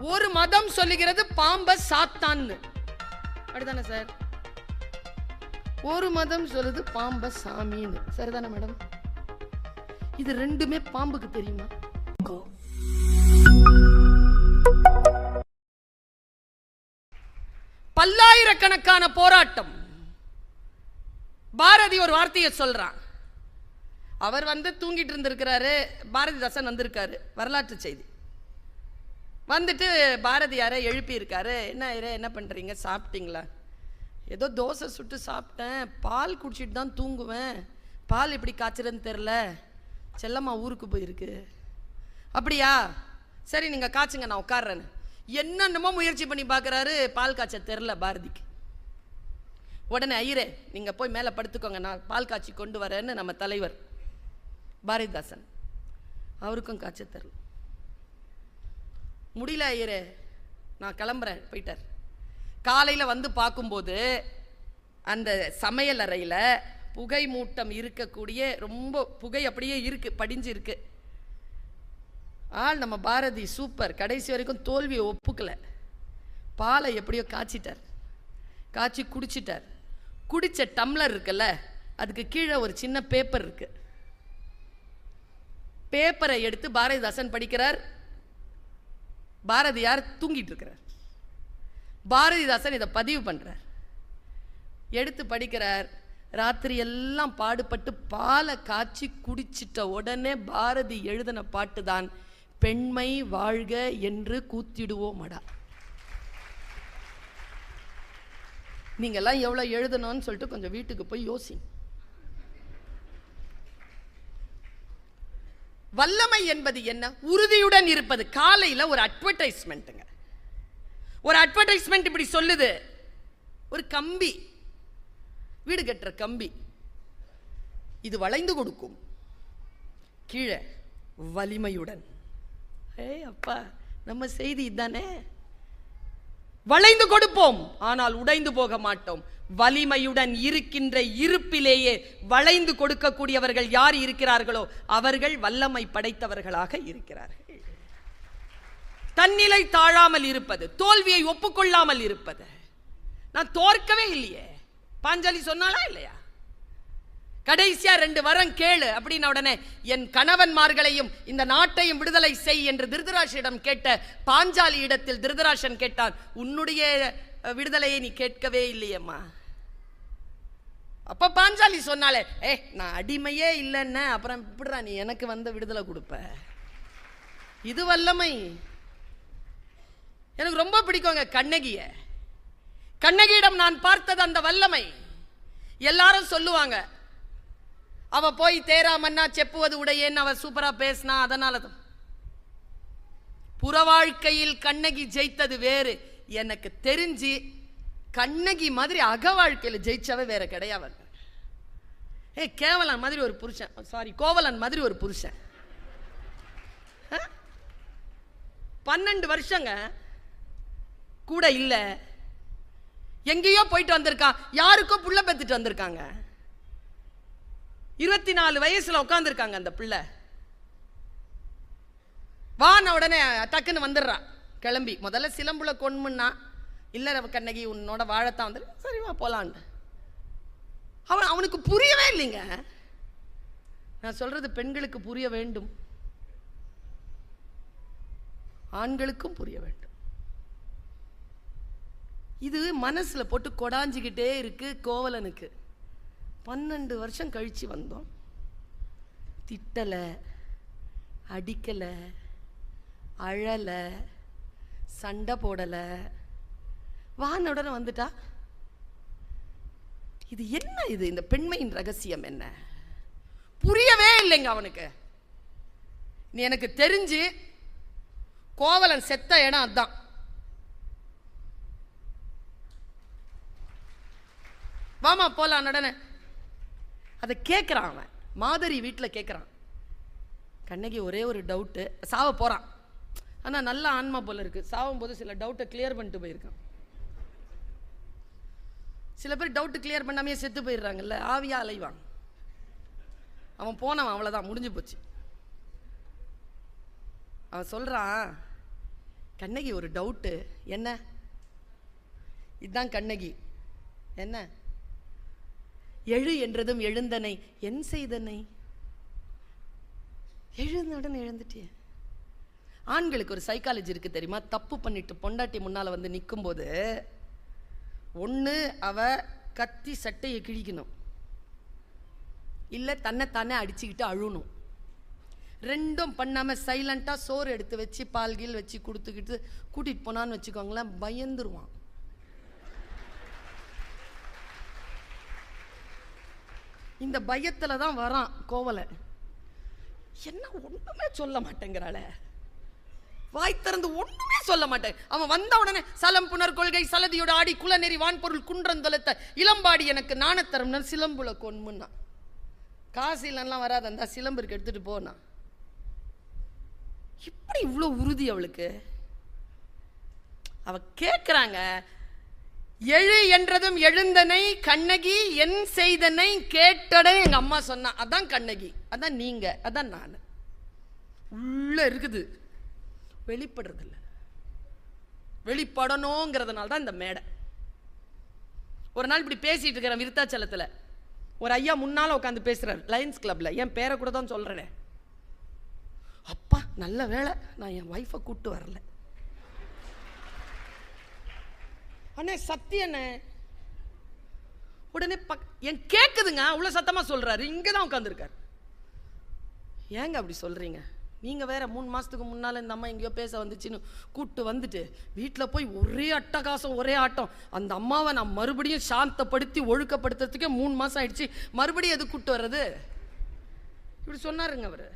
ஒரு மதம் சொல்லுகிறது பாம்ப சாத்தான்னு, அப்படிதானே சார்? ஒரு மதம் சொல்லுது பாம்ப சாமின்னு, சரிதானே மேடம்? இது ரெண்டுமே பாம்புக்கு தெரியுமா? பல்லாயிரக்கணக்கான போராட்டம். பாரதி ஒரு வார்த்தையை சொல்றான். அவர் தூங்கிட்டு இருந்திருக்கிறாரு, பாரதிதாசன் வந்திருக்காரு. வரலாற்று செய்தி. வந்துட்டு பாரதியாரை எழுப்பி இருக்காரு. என்ன பண்றீங்க, சாப்பிட்டீங்களா? ஏதோ தோசை சுட்டு சாப்பிட்டேன், பால் குடிச்சிட்டு தான் தூங்குவேன், பால் எப்படி காய்ச்சறதுன்னு தெரில, செல்லம்மா ஊருக்கு போயிருக்கு. அப்படியா, சரி நீங்க காய்ச்சுங்க, நான் உட்கார்றேன்னு என்னென்னமோ முயற்சி பண்ணி பார்க்குறாரு, பால் காய்ச்ச தெரில பாரதிக்கு. உடனே ஐயரே நீங்கள் போய் மேலே படுத்துக்கோங்க, நான் பால் காய்ச்சி கொண்டு வரேன்னு நம்ம தலைவர் பாரதிதாசன், அவருக்கும் காய்ச்ச தெரில. முடியல ஐயரே, நான் கிளம்புறேன் போயிட்டார். காலையில் பார்க்கும்போது அந்த சமையல் அறையில் புகை மூட்டம் இருக்கக்கூடிய, ரொம்ப புகை அப்படியே இருக்கு, படிஞ்சு இருக்கு. ஆள் நம்ம பாரதி சூப்பர், கடைசி வரைக்கும் தோல்வியை ஒப்புக்கல. பாலை எப்படியோ காய்ச்சிட்டார், காய்ச்சி குடிச்சிட்டார். குடிச்ச டம்ளர் இருக்குல்ல, அதுக்கு கீழே ஒரு சின்ன பேப்பர் இருக்கு. பேப்பரை எடுத்து பாரதிதாசன் படிக்கிறார். பாரதியார் தூங்கிட்டு இருக்கிறார். பாரதிதாசன் இதை பதிவு பண்றார், எடுத்து படிக்கிறார். ராத்திரி எல்லாம் பாடுபட்டு பாலை காய்ச்சி குடிச்சிட்ட உடனே பாரதி எழுதின பாட்டு தான் பெண்மை வாழ்க என்று கூத்திடுவோமடா. நீங்கெல்லாம் எவ்வளவு எழுதணும்னு சொல்லிட்டு கொஞ்சம் வீட்டுக்கு போய் யோசிங்க. வல்லமை என்பது என்ன? உறுதியுடன் இருப்பது. காலையில் ஒரு அட்வர்டைஸ்மெண்ட்டுங்க, ஒரு அட்வர்டைஸ்மெண்ட் இப்படி சொல்லுது. ஒரு கம்பி, வீடு கட்டுற கம்பி, இது வளைந்து கொடுக்கும், கீழே வலிமையுடன். அப்பா, நம்ம செய்தி இதுதானே. வளைந்து கொடுப்போம், ஆனால் உடைந்து போக மாட்டோம். வலிமையுடன் இருக்கின்ற இருப்பிலேயே வளைந்து கொடுக்கக்கூடியவர்கள் யார் இருக்கிறார்களோ அவர்கள் வல்லமை படைத்தவர்களாக இருக்கிறார்கள். தன்னிலை தாழாமல் இருப்பது, தோல்வியை ஒப்புக்கொள்ளாமல் இருப்பது. நான் தோற்கவே இல்லையே, பாஞ்சாலி சொன்னாலா இல்லையா? கடைசியா 2 வரம் கேளு அப்படின்ன உடனே என் கணவன்மார்களையும் இந்த நாட்டையும் விடுதலை செய் என்று திருதராஷனிடம் கேட்ட பாஞ்சாலி இடத்தில் திருதராஷன் கேட்டான், உன்னுடைய விடுதலையை நீ கேட்கவே இல்லையம்மா. அப்ப பாஞ்சாலி சொன்னாலே, நான் அடிமையே இல்லைன்னு, அப்புறம் இப்படிடா நீ எனக்கு விடுதலை கொடுப்ப? இது வல்லமை. எனக்கு ரொம்ப பிடிக்குங்க கண்ணகிய. கண்ணகியிடம் நான் பார்த்தது அந்த வல்லமை. எல்லாரும் சொல்லுவாங்க, அவ போய் தேரா மன்னா செப்புவது உடையேன்னு அவ சூப்பரா பேசினா, அதனாலதான். புற வாழ்க்கையில் கண்ணகி ஜெயித்தது வேறு. எனக்கு தெரிஞ்சு கண்ணகி மாதிரி அக வாழ்க்கையில் ஜெயிச்சவ வேற கிடையாது. கேவலன் மாதிரி ஒரு புருஷன், சாரி கோவலன் மாதிரி ஒரு புருஷன், 12 வருஷங்க கூட இல்ல, எங்கேயோ போயிட்டு வந்திருக்கான், யாருக்கோ புள்ள பெத்துட்டு வந்திருக்காங்க. 24 வயசுல உட்காந்துருக்காங்க அந்த பிள்ளை. வான உடனே டக்குன்னு வந்துடுறா கிளம்பி. முதல்ல சிலம்புல கொன்முன்னா, இல்ல கண்ணகி உன்னோட வாழத்தான் வந்து, சரி வா போலான்னு. அவனுக்கு புரியவே இல்லைங்க. நான் சொல்றது பெண்களுக்கு புரிய வேண்டும், ஆண்களுக்கும் புரிய வேண்டும். இது மனசுல போட்டு கொடாஞ்சிக்கிட்டே இருக்கு கோவலனுக்கு. 12 வருஷம் கழிச்சு வந்தோம், திட்டல, அடிக்கல, அழல, சண்டை போடல, வானுடனே வந்துட்டா. இது என்ன? இது இந்த பெண்மையின் ரகசியம் என்ன? புரியவே இல்லைங்க அவனுக்கு. நீ எனக்கு தெரிஞ்சு கோவலன் செத்த இடம் அதான். வாமா போலாம் நடன. அதை கேட்குறான் அவன், மாதரி வீட்டில் கேட்குறான். கண்ணகி ஒரே ஒரு டவுட்டு, சாவ போகிறான். ஆனால் நல்ல ஆன்மா போல இருக்கு, சாவும் போது சில டவுட்டை கிளியர் பண்ணிட்டு போயிருக்கான். சில பேர் டவுட்டு கிளியர் பண்ணாமே செத்து போயிடுறாங்கல்ல, ஆவியா அலைவான். அவன் போனவன், அவ்வளோதான், முடிஞ்சு போச்சு. அவன் சொல்கிறான், கண்ணகி ஒரு டவுட்டு, என்ன இதுதான் கண்ணகி, என்ன எழு என்றதும் எழுந்தனை என் செய்தனை, எழுந்தவுடன் எழுந்துட்டிய. ஆண்களுக்கு ஒரு சைக்காலஜி இருக்கு தெரியுமா? தப்பு பண்ணிட்டு பொண்டாட்டி முன்னால வந்து நிற்கும் போது ஒன்று அவ கத்தி சட்டையை கிழிக்கணும், இல்லை தன்னைத்தானே அடிச்சுக்கிட்டு அழுணும். ரெண்டும் பண்ணாம சைலண்டா சோறு எடுத்து வச்சு பால்கீல் வச்சு கொடுத்துக்கிட்டு கூட்டிட்டு போனான்னு வச்சுக்கோங்களேன், பயந்துருவான். இந்த பயத்துல தான் வரான் கோவலை. என்ன ஒண்ணுமே சொல்ல மாட்டேங்கிறாள, வாய் திறந்து ஒண்ணுமே சொல்ல மாட்டேன். அவன் வந்த உடனே சலம் புனர் கொள்கை சலதியோட ஆடி குலநெறி வான்பொருள் குன்றந்தொலத்த இளம்பாடி எனக்கு நாணத்தரம் சிலம்புல கொன்முன்னா. காசு இல்லைன்னா வராது, அந்த சிலம்புக்கு எடுத்துட்டு போனா. இப்படி இவ்வளோ உறுதி அவளுக்கு. அவ கேட்கிறாங்க, எழு என்றதும் எழுந்தனை கண்ணகி என் செய்தனை கேட்டடே எங்க அம்மா சொன்னா. அதான் கண்ணகி, அதான் நீங்க, அதான் நான். உள்ள இருக்குது, வெளிப்படுறது இல்லை. வெளிப்படணுங்கிறதுனால தான் இந்த மேடை. ஒரு நாள் இப்படி பேசிட்டு இருக்கிறேன் விருத்தாச்சலத்தில். ஒரு ஐயா முன்னால உட்காந்து பேசுறாரு லயன்ஸ் கிளப்ல. என் பேரை கூட தான் சொல்றேனே. அப்பா நல்ல வேலை நான் என் ஒய்ஃபை கூப்பிட்டு வரல. அண்ணே சத்தியண்ணே. உடனே என் கேட்குதுங்க, அவ்வளோ சத்தமாக சொல்றாரு. இங்கே தான் உட்காந்துருக்காரு. ஏங்க அப்படி சொல்றீங்க? நீங்கள் வேற 3 மாதத்துக்கு முன்னால் இந்த அம்மா எங்கேயோ பேச வந்துச்சுன்னு கூப்பிட்டு வந்துட்டு வீட்டில் போய் ஒரே அட்டகாசம் ஒரே ஆட்டம். அந்த அம்மாவை நான் மறுபடியும் சாந்தப்படுத்தி ஒழுக்கப்படுத்துறதுக்கே 3 மாதம் ஆயிடுச்சு. மறுபடியும் எது கூப்பிட்டு வர்றது? இப்படி சொன்னாருங்க அவர்.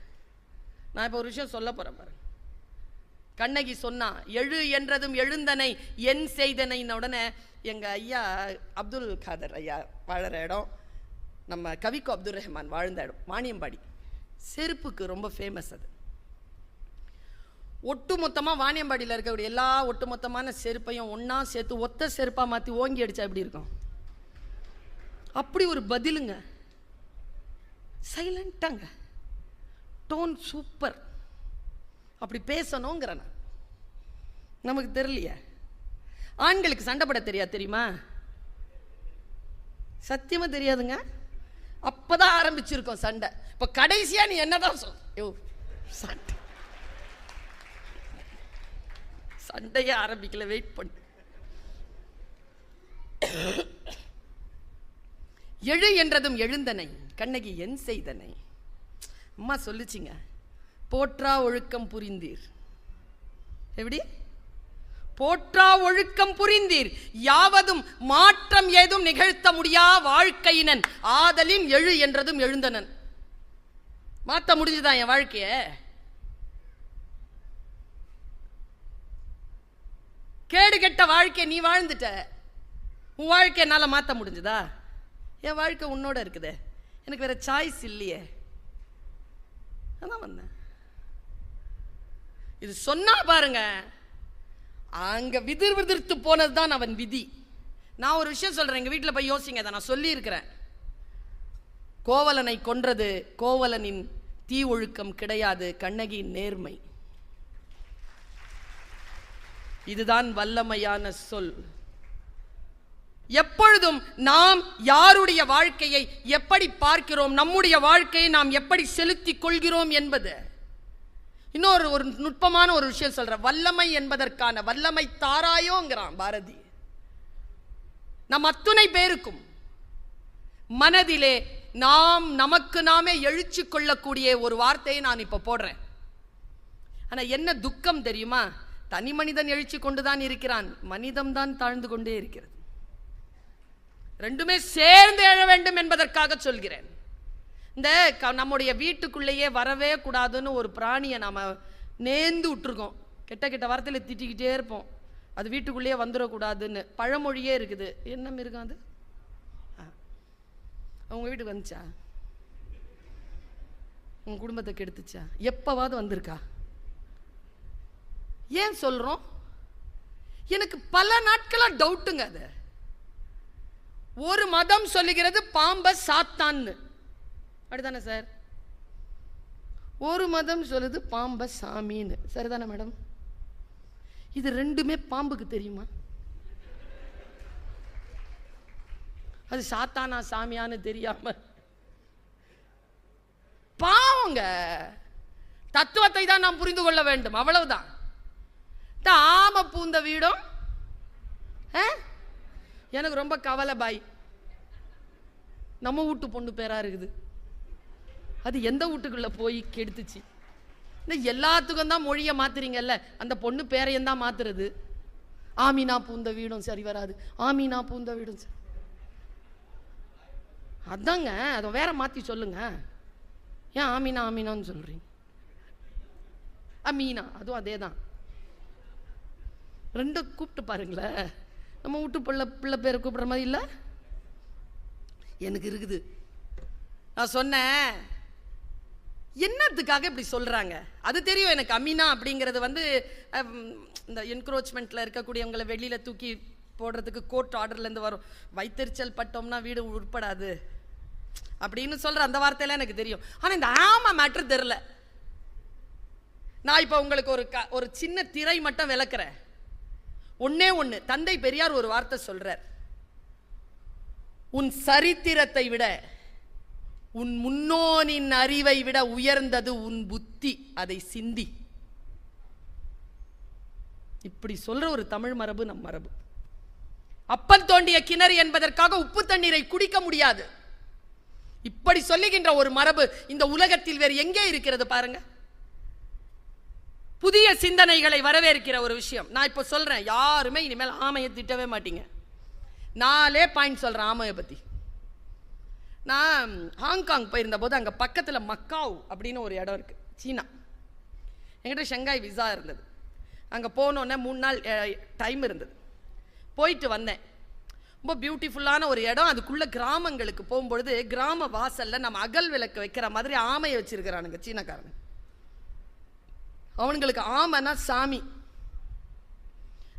நான் இப்போ ஒரு விஷயம் சொல்ல போகிறேன் பாருங்க. கண்ணகி சொன்னா எழு என்றதும் எழுந்தனை என் செய்தனைன்னு உடனே எங்கள் ஐயா அப்துல் காதர் ஐயா வாழற இடம், நம்ம கவிக்கோ அப்துல் ரஹ்மான் வாழ்ந்த இடம் வாணியம்பாடி. செருப்புக்கு ரொம்ப ஃபேமஸ் அது. ஒட்டு மொத்தமாக வாணியம்பாடியில் இருக்கக்கூடிய எல்லா ஒட்டு மொத்தமான செருப்பையும் ஒன்றா சேர்த்து ஒத்த செருப்பாக மாற்றி ஓங்கி அடித்தா எப்படி இருக்கும்? அப்படி ஒரு பதிலுங்க. சைலண்டாங்க, டோன் சூப்பர். அப்படி பேசணுங்கிற நமக்கு தெரியலையே. ஆண்களுக்கு சண்டை போட தெரியுமா? சத்தியமா தெரியாதுங்க. அப்பதான் ஆரம்பிச்சிருக்கோம் சண்டை. இப்ப கடைசியா நீ என்னதான் சண்டை, சண்டையே ஆரம்பிக்கல, வெயிட் பண்ணு. எழு என்றதும் எழுந்தனை கண்ணகி என் செய்தனை. அம்மா சொல்லுச்சிங்க, போற்றா ஒழுக்கம் புரிந்தீர். எப்படி? போற்றா ஒழுக்கம் புரிந்தீர் யாவதும் மாற்றம் ஏதும் நிகழ்த்த முடியா வாழ்க்கையினன் ஆதலின் எழு என்றதும் எழுந்தனன். மாற்ற முடிஞ்சுதான் என் வாழ்க்கைய? கேடு கெட்ட வாழ்க்கை நீ வாழ்ந்துட்ட. உன் வாழ்க்கை என்னால மாற்ற முடிஞ்சுதா? என் வாழ்க்கை உன்னோட இருக்குதே, எனக்கு வேற சாய்ஸ் இல்லையே. அதான் வந்தேன். இது சொன்னா பாருங்க, அங்க விதிர்த்து போனதுதான் அவன் விதி. நான் ஒரு விஷயம் சொல்றேன், எங்க வீட்டில் போய் யோசிங்க. அதை நான் சொல்லி இருக்கிறேன். கோவலனை கொன்றது கோவலனின் தீ ஒழுக்கம் கிடையாது, கண்ணகியின் நேர்மை. இதுதான் வல்லமையான சொல். எப்பொழுதும் நாம் யாருடைய வாழ்க்கையை எப்படி பார்க்கிறோம், நம்முடைய வாழ்க்கையை நாம் எப்படி செலுத்திக் கொள்கிறோம் என்பது. இன்னொரு ஒரு நுட்பமான ஒரு விஷயம் சொல்ற, வல்லமை என்பதற்கான வல்லமை தாராயோங்கிறான் பாரதி. நம் அத்துணை பேருக்கும் மனதிலே நாம் நமக்கு நாமே எழுச்சி கொள்ளக்கூடிய ஒரு வார்த்தையை நான் இப்ப போடுறேன். ஆனா என்ன துக்கம் தெரியுமா? தனி மனிதன் எழுச்சி கொண்டுதான் இருக்கிறான், மனிதம் தான் தாழ்ந்து கொண்டே இருக்கிறது. ரெண்டுமே சேர்ந்து எழ வேண்டும் என்பதற்காக சொல்கிறேன். இந்த நம்முடைய வீட்டுக்குள்ளேயே வரவே கூடாதுன்னு ஒரு பிராணியை நாம நேர்ந்து விட்டுருக்கோம். கெட்ட கெட்ட வார்த்தையில் திட்டிக்கிட்டே இருப்போம், அது வீட்டுக்குள்ளேயே வந்துடக்கூடாதுன்னு. பழமொழியே இருக்குது. என்ன மிருகம் அது? அவங்க வீட்டுக்கு வந்துச்சா? உங்க குடும்பத்தை கெடுத்துச்சா? எப்பவாவது வந்திருக்கா? ஏன் சொல்றோம்? எனக்கு பல நாட்களா டவுட்டுங்க. அது ஒரு மதம் சொல்லுகிறது பாம்ப சாத்தான்னு, அப்படிதானே சார்? ஒரு மதம் சொல்லுது பாம்ப சாமின்னு, சரிதானே மேடம்? இது ரெண்டுமே பாம்புக்கு தெரியுமா? அது சாத்தானா சாமியான்னு தெரியாம பாவங்க. தத்துவத்தை தான் நாம் புரிந்து கொள்ள வேண்டும், அவ்வளவுதான். ஆம பூந்த வீடும் எனக்கு ரொம்ப கவலை பாய். நம்ம வீட்டு பொண்ணு பேரா இருக்குது, அது எந்த வீட்டுக்குள்ள போய் கெடுத்துச்சு? இந்த எல்லாத்துக்கும் தான் மொழியை மாத்துறீங்கல்ல, அந்த பொண்ணு பேரையும் தான் மாத்துறது. ஆமீனா பூந்த வீடும் சரி வராது, ஆமீனா பூந்த வீடும் சரி. அதாங்க, அதை வேற மாத்தி சொல்லுங்க. ஏன் ஆமீனா ஆமீனான்னு சொல்றீங்க? அமீனா அதுவும் அதே தான். ரெண்டு கூப்பிட்டு பாருங்களேன். நம்ம வீட்டு பிள்ளை பேரை கூப்பிடுற மாதிரி இல்லை. எனக்கு இருக்குது. நான் சொன்னேன், என்னத்துக்காக இப்படி சொல்றாங்க அது தெரியும் எனக்கு. அமீனா அப்படிங்கிறது வந்து இந்த என்க்ரோச்மெண்ட்ல இருக்கக்கூடியவங்களை வெளியில தூக்கி போடுறதுக்கு கோர்ட் ஆர்டர்ல இருந்து வரும். வைத்தறிச்சல் பட்டோம்னா வீடு உட்படாது அப்படின்னு சொல்ற அந்த வார்த்தையெல்லாம் எனக்கு தெரியும். ஆனா இந்த ஆமா மேட்டர் தெரியல. நான் இப்ப உங்களுக்கு ஒரு சின்ன திரை மட்டும் விளக்குறேன். ஒன்னே ஒண்ணு, தந்தை பெரியார் ஒரு வார்த்தை சொல்றார். உன் சரித்திரத்தை விட, உன் முன்னோனின் அறிவை விட உயர்ந்தது உன் புத்தி, அதை சிந்தி. இப்படி சொல்ற ஒரு தமிழ் மரபு நம் மரபு. அப்பன் தோண்டிய கிணறு என்பதற்காக உப்பு தண்ணீரை குடிக்க முடியாது. இப்படி சொல்லுகின்ற ஒரு மரபு இந்த உலகத்தில் வேறு எங்கே இருக்கிறது பாருங்க. புதிய சிந்தனைகளை வரவேற்கிற ஒரு விஷயம். நான் இப்ப சொல்றேன், யாருமே இனிமேல் ஆமையை திட்டவே மாட்டீங்க. 4 பாயிண்ட் சொல்றேன் ஆமையை பத்தி. நான் ஹாங்காங் போயிருந்த போது அங்க பக்கத்துல மக்காவ் அப்படின்னு ஒரு இடம் இருக்கு, சீனா. என்கிட்ட ஷங்காய் விசா இருந்தது. அங்க போனோன்னே 3 நாள் டைம் இருந்தது. போயிட்டு வந்தேன். ரொம்ப பியூட்டிஃபுல்லான ஒரு இடம். அதுக்குள்ள கிராமங்களுக்கு போகும்பொழுது கிராம வாசல்ல நம்ம அகல் விளக்கு வைக்கிற மாதிரி ஆமையை வச்சிருக்கிறானுங்க சீனக்காரங்க. அவனுங்களுக்கு ஆமைனா சாமி,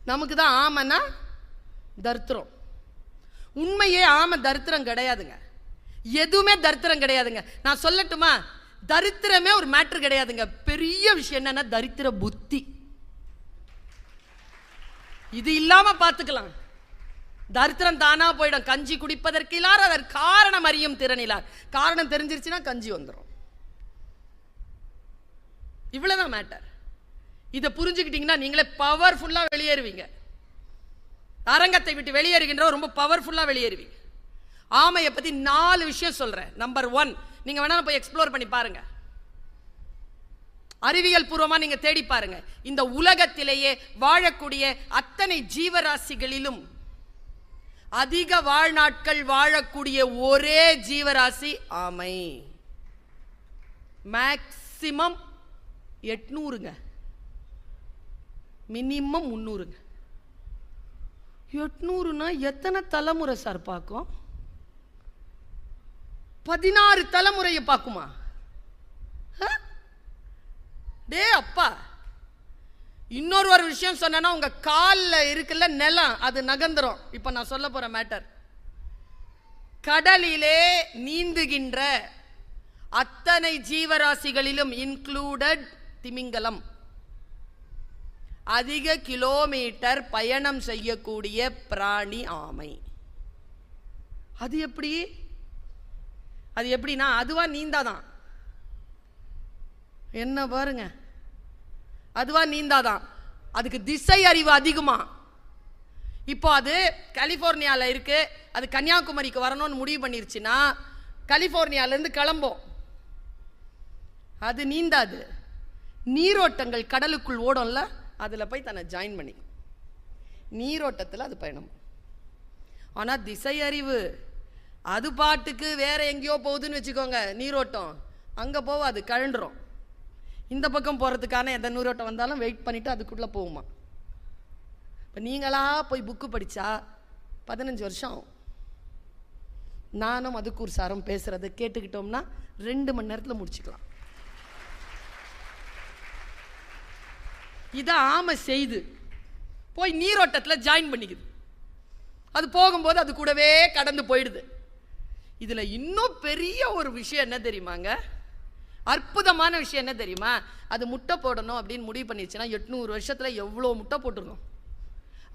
நமக்கு தான் ஆமைனா தரித்திரம். உண்மையே ஆமை தரித்திரம் கிடையாதுங்க, எதுவுமே தரித்திரம் கிடையாதுங்க. நான் சொல்லட்டுமா, தரித்திரமே ஒரு மேட்டர் கிடையாதுங்க. பெரிய விஷயம் என்னன்னா தரித்திர புத்தி. இது இல்லாம பார்த்துக்கலாம். தரித்திரம் தானா போயிடும். கஞ்சி குடிப்பதற்கு இல்லார், அதற்கு காரணம் அறியும் திறனிலார். காரணம் தெரிஞ்சிருச்சுன்னா கஞ்சி வந்துடும். இவ்வளவுதான் மேட்டர். இதை புரிஞ்சுக்கிட்டீங்கன்னா நீங்களே பவர்ஃபுல்லா வெளியேறுவீங்க. அரங்கத்தை விட்டு வெளியேறுகின்ற ரொம்ப பவர்ஃபுல்லா வெளியேறுவீங்க. ஆமையை பத்தி 4 விஷயம் சொல்றேன். நம்பர் 1, நீங்க வேணா போய் எக்ஸ்ப்ளோர் பண்ணி பாருங்க, அறிவியல் பூர்வமா நீங்க தேடி பாருங்க. இந்த உலகத்திலேயே வாழக்கூடிய அத்தனை ஜீவராசிகளிலும் அதிக வாழ்நாட்கள் வாழக்கூடிய ஒரே ஜீவராசி ஆமை. Maximum 800ங்க, minimum 300ங்க. 800னா எத்தனை தலைமுறை சார் பார்க்கும்? 16 தலைமுறையை பார்க்குமா? டே அப்பா. இன்னொரு விஷயம் சொன்னா, உங்க காலில் இருக்குல்ல நிலம், அது நகர்ந்துரும். இப்ப நான் சொல்ல போற மேட்டர், கடலிலே நீந்துகின்ற அத்தனை ஜீவராசிகளிலும் இன்க்ளூடட் திமிங்கலம் அதிக கிலோமீட்டர் பயணம் செய்யக்கூடிய பிராணி ஆமை. அது எப்படி? அது எப்படின்னா, அதுவா நீந்தாதான். என்ன பாருங்க, அதுவா நீந்தாதான். அதுக்கு திசை அறிவு அதிகமா. இப்போ அது கலிபோர்னியால இருக்கு, அது கன்னியாகுமரிக்கு வரணும்னு முடிவு பண்ணிருச்சுன்னா கலிபோர்னியால இருந்து கிளம்போம். அது நீந்தாது. நீரோட்டங்கள் கடலுக்குள் ஓடும்ல, அதுல போய் தன்னை ஜாயின் பண்ணி நீரோட்டத்தில் அது பயணம். ஆனா திசை அறிவு அது பாட்டுக்கு வேற எங்கேயோ போகுதுன்னு வச்சுக்கோங்க, நீரோட்டம் அங்க போவாது, கழண்டுரும். இந்த பக்கம் போறதுக்கான எந்த நீரோட்டம் வந்தாலும் வெயிட் பண்ணிட்டு அதுக்குள்ள போகுமா. இப்போ நீங்களா போய் புக்கு படிச்சா 15 வருஷம் ஆகும். நானும் மதுக்கூர் சாரும் பேசுறதை கேட்டுக்கிட்டோம்னா 2 மணி நேரத்தில் முடிச்சுக்கலாம். இதை ஆமை செய்து போய் நீரோட்டத்தில் ஜாயின் பண்ணிக்குது. அது போகும்போது அது கூடவே கடந்து போயிடுது. இதுல இன்னும் பெரிய ஒரு விஷயம் என்ன தெரியுமாங்க? அற்புதமான விஷயம் என்ன தெரியுமா? அது முட்டை போடணும் அப்படின்னு முடிவு பண்ணிடுச்சுன்னா 800 வருஷத்துல எவ்வளோ முட்டை போட்டுருணும்.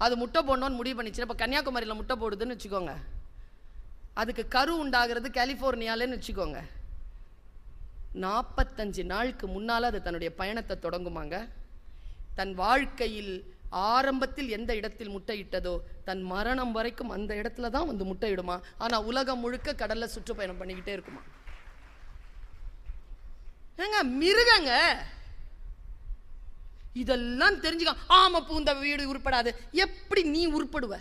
அது முட்டை போடணும்னு முடிவு பண்ணிச்சுன்னா, இப்போ கன்னியாகுமரியில் முட்டை போடுதுன்னு வச்சுக்கோங்க, அதுக்கு கரு உண்டாகிறது கலிஃபோர்னியாலன்னு வச்சுக்கோங்க, 45 நாளுக்கு முன்னால் அது தன்னுடைய பயணத்தை தொடங்குமாங்க. தன் வாழ்க்கையில் ஆரம்பத்தில் எந்த இடத்தில் முட்டையிட்டதோ தன் மரணம் வரைக்கும் அந்த இடத்துல தான் வந்து முட்டையிடுமா. ஆனால் உலகம் முழுக்க கடல்ல சுற்றுப்பயணம் பண்ணிக்கிட்டே இருக்குமா. ஏங்க மிருகங்க இதெல்லாம் தெரிஞ்சுக்க. ஆமா பூந்த வீடு உருப்படாது. எப்படி நீ உருப்படுவ?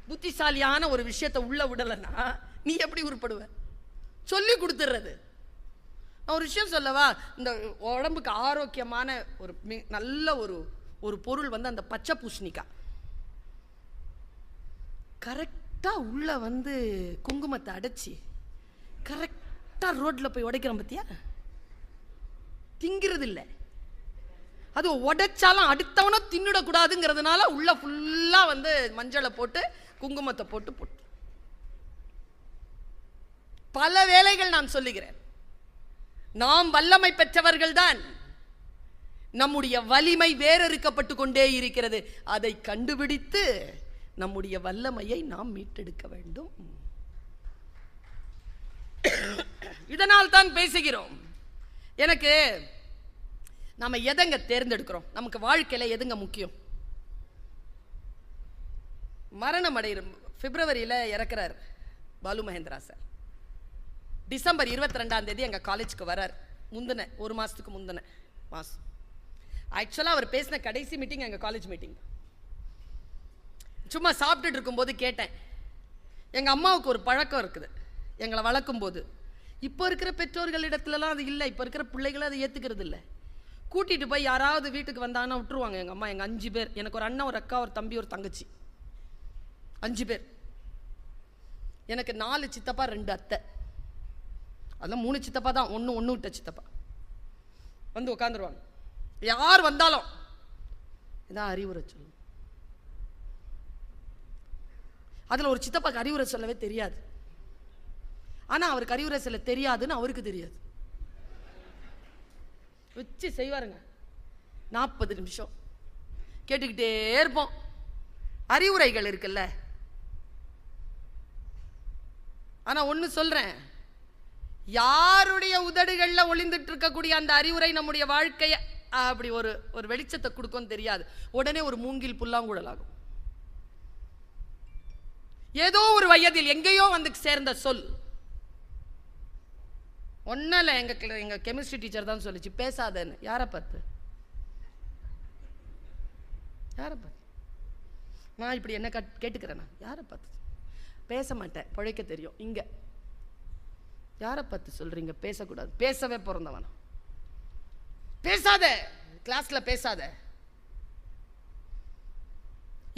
புத்திசாலியான ஒரு விஷயத்தை உள்ள விடலன்னா நீ எப்படி உருப்படுவ? சொல்லி கொடுத்துறது. நான் ஒரு விஷயம் சொல்லவா? இந்த உடம்புக்கு ஆரோக்கியமான ஒரு நல்ல ஒரு பொருள் வந்து அந்த பச்சை பூசணிக்காய். கரெக்டா உள்ள வந்து குங்குமத்தை அடைச்சி கரெக்டா ரோட்ல போய் உடைக்கிறோம் பத்தியா? திங்கிறது இல்லை. அது உடைச்சாலும் அடுத்தவன தின்னுடக்கூடாதுங்கிறதுனால உள்ள ஃபுல்லா வந்து மஞ்சளை போட்டு குங்குமத்தை போட்டு போட்டு பல வேளைகள் நான் சொல்லுகிறேன். நாம் வல்லமை பெற்றவர்கள் தான். நம்முடைய வலிமை வேறறுக்கப்பட்டு கொண்டே இருக்கிறது. அதை கண்டுபிடித்து நம்முடைய வல்லமையை நாம் மீட்டெடுக்க வேண்டும். இதனால் தான் பேசுகிறோம். எனக்கு நம்ம எதங்க தேர்ந்தெடுக்கிறோம்? நமக்கு வாழ்க்கையில எதுங்க முக்கியம்? மரணம் அடைகிறோம். பிப்ரவரியில் இறக்குறார் பாலு மகேந்திரா சார். டிசம்பர் 22ஆம் தேதி எங்கள் காலேஜுக்கு வரார். முந்தின ஒரு மாதத்துக்கு முந்தின மாதம். ஆக்சுவலாக அவர் பேசின கடைசி மீட்டிங் எங்கள் காலேஜ் மீட்டிங். சும்மா சாப்பிட்டுட்டு இருக்கும்போது கேட்டேன். எங்கள் அம்மாவுக்கு ஒரு பழக்கம் இருக்குது. எங்களை வளர்க்கும் போது இப்போ இருக்கிற பெற்றோர்களிடத்துலலாம் அது இல்லை. இப்போ இருக்கிற பிள்ளைகளும் அதை ஏற்றுக்கிறது இல்லை. கூட்டிகிட்டு போய் யாராவது வீட்டுக்கு வந்தாங்கன்னா விட்டுருவாங்க. எங்கள் அம்மா, எங்கள் 5 பேர், எனக்கு ஒரு அண்ணன், ஒரு அக்கா, ஒரு தம்பி, ஒரு தங்கச்சி, 5 பேர். எனக்கு 4 சித்தப்பா, 2 அத்தை. அதெல்லாம் 3 சித்தப்பா தான். ஒன்று விட்ட சித்தப்பா வந்து உட்காந்துருவாங்க. யார் வந்தாலும் இதான் அறிவுரை சொல்லு. அதில் ஒரு சித்தப்பாக்கு அறிவுரை சொல்லவே தெரியாது. ஆனால் அவருக்கு அறிவுரை சொல்ல தெரியாதுன்னு அவருக்கு தெரியாது. வச்சு செய்வாருங்க. 40 நிமிஷம் கேட்டுக்கிட்டே இருப்போம். அறிவுரைகள் இருக்குல்ல. ஆனால் ஒன்று சொல்கிறேன், யாருடைய உதடுகளில் ஒளிந்துட்டு இருக்கக்கூடிய அந்த அறிவுரை நம்முடைய வாழ்க்கையை அப்படி ஒரு வெளிச்சத்தை கொடுக்கும் தெரியாது. உடனே ஒரு மூங்கில் புல்லாங்குழல் ஆகும். ஏதோ ஒரு வயதில் எங்கேயோ வந்து சேர்ந்த சொல். ஒன்றும் இல்லை, எங்கள் கெமிஸ்ட்ரி டீச்சர் தான் சொல்லிச்சு, பேசாதன்னு. யாரை பார்த்து? யாரை பார்த்து? நான் இப்படி என்ன கேட்டுக்கிறேன்னா, யாரை பார்த்து? பேச மாட்டேன், பிழைக்க தெரியும். இங்கே யாரை பார்த்து சொல்றீங்க பேசக்கூடாது? பேசவே பிறந்தவனா? பேசாத, கிளாஸ்ல பேசாத.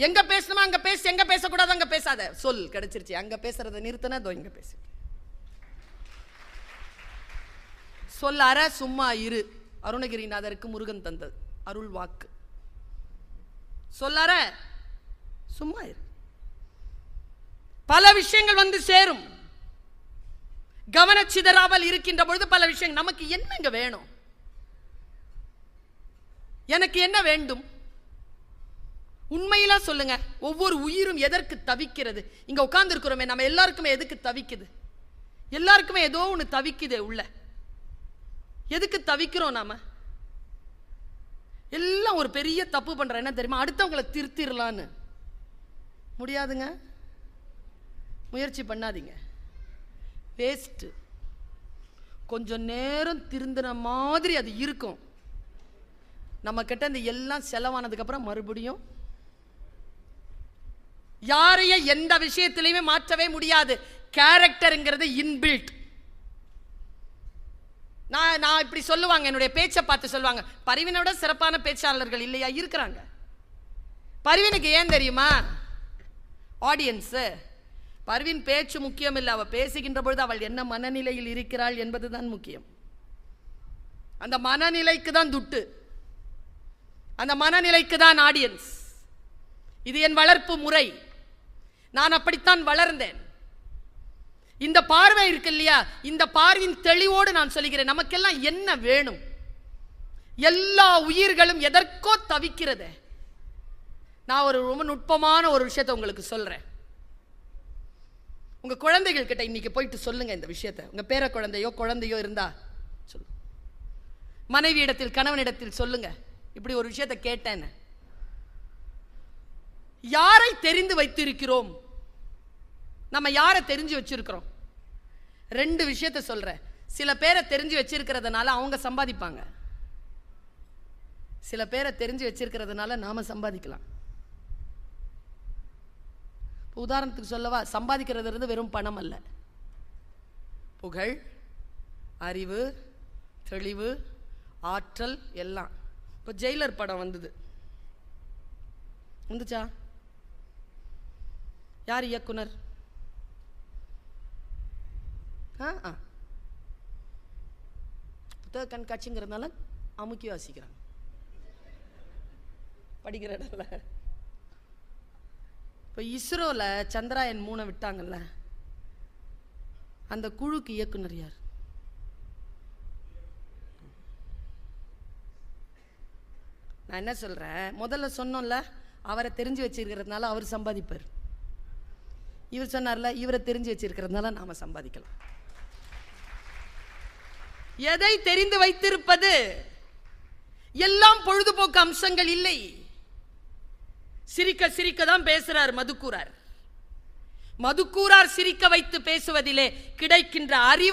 எங்க பேசணுமா அங்க பேசு, எங்க பேசக்கூடாது அங்க பேசாத. சொல் கிடைச்சிருச்சு. அங்க பேசுறத நிறுத்தினா இதோ இங்க பேசு. சொல்லார சும்மா இரு. அருணகிரிநாதருக்கு முருகன் தந்தது அருள் வாக்கு. சொல்லார சும்மா இரு. பல விஷயங்கள் வந்து சேரும். கவனச்சிதறாமல் இருக்கின்ற பொழுது பல விஷயங்கள். நமக்கு என்னங்க வேணும்? எனக்கு என்ன வேண்டும்? உண்மையில சொல்லுங்க. ஒவ்வொரு உயிரும் எதற்கு தவிக்கிறது? இங்க உட்கார்ந்து இருக்கிறோமே, நம்ம எல்லாருக்குமே எதுக்கு தவிக்குது? எல்லாருக்குமே ஏதோ ஒன்று தவிக்குது உள்ள. எதுக்கு தவிக்கிறோம்? நாம எல்லாம் ஒரு பெரிய தப்பு பண்ற என்ன தெரியுமா? அடுத்தவங்களை திருத்திரலான்னு. முடியாதுங்க. முயற்சி பண்ணாதீங்க, வேஸ்ட். கொஞ்சம் நேரம் திருந்தின மாதிரி அது இருக்கும். நம்ம கிட்ட இந்த எல்லாம் செலவானதுக்கு அப்புறம் மறுபடியும் யாரையும் எந்த விஷயத்திலையுமே மாற்றவே முடியாது. கேரக்டர்ங்கிறது இன்பில்ட். நான் இப்படி சொல்லுவாங்க, என்னுடைய பேச்சை பார்த்து சொல்லுவாங்க, பரிவினை விட சிறப்பான பேச்சாளர்கள் இல்லையா? இருக்கிறாங்க. பரிவினுக்கு ஏன் தெரியுமா? ஆடியன்ஸ். பர்வீன் பேச்சு முக்கியம் இல்லை, அவள் பேசுகின்ற பொழுது அவள் என்ன மனநிலையில் இருக்கிறாள் என்பதுதான் முக்கியம். அந்த மனநிலைக்கு தான் துட்டு, அந்த மனநிலைக்கு தான் ஆடியன்ஸ். இது என் வளர்ப்பு முறை. நான் அப்படித்தான் வளர்ந்தேன். இந்த பார்வை இருக்கு இல்லையா, இந்த பார்வையின் தெளிவோடு நான் சொல்கிறேன், நமக்கெல்லாம் என்ன வேணும்? எல்லா உயிர்களும் எதற்கோ தவிக்கிறது. நான் ஒரு ரொம்ப நுட்பமான ஒரு விஷயத்தை உங்களுக்கு சொல்றேன். உங்க குழந்தைகள் கிட்ட இன்னைக்கு போயிட்டு சொல்லுங்க இந்த விஷயத்தை. உங்க பேர குழந்தையோ இருந்தா சொல்லு. மனைவி இடத்தில், கணவனிடத்தில் சொல்லுங்க, இப்படி ஒரு விஷயத்தை கேட்டேன்னு. யாரை தெரிந்து வைத்திருக்கிறோம்? நம்ம யாரை தெரிஞ்சு வச்சிருக்கிறோம்? 2 விஷயத்தை சொல்றேன். சில பேரை தெரிஞ்சு வச்சிருக்கிறதுனால அவங்க சம்பாதிப்பாங்க, சில பேரை தெரிஞ்சு வச்சிருக்கிறதுனால நாம சம்பாதிக்கலாம். உதாரணத்துக்கு சொல்லவா, சம்பாதிக்கிறது இருந்து வெறும் பணம் அல்ல, புகழ், அறிவு, தெளிவு, ஆற்றல் எல்லாம். இப்போ ஜெயிலர் படம் வந்துச்சா? யார் இயக்குனர்? புத்தக கண்காட்சிங்கிறதுனால அமுக்கி வாசிக்கிறாங்க, படிக்கிற இடத்துல. இப்போ இஸ்ரோல சந்திராயன் 3 விட்டாங்கல்ல, அந்த குழுக்கு இயக்குனர் யார்? நான் என்ன சொல்றேன், முதல்ல சொன்னோம்ல, அவரை தெரிஞ்சு வச்சிருக்கிறதுனால அவர் சம்பாதிப்பார். இவர் சொன்னார்ல, இவரை தெரிஞ்சு வச்சிருக்கிறதுனால நாம சம்பாதிக்கலாம். எதை தெரிந்து வைத்திருப்பது? எல்லாம் பொழுதுபோக்கு அம்சங்கள் இல்லை. சிரிக்க சிரிக்க தான் பேசுறார் மதுக்கூரார். சிரிக்க வைத்து பேசுவதிலே கிடைக்கின்ற அறிவு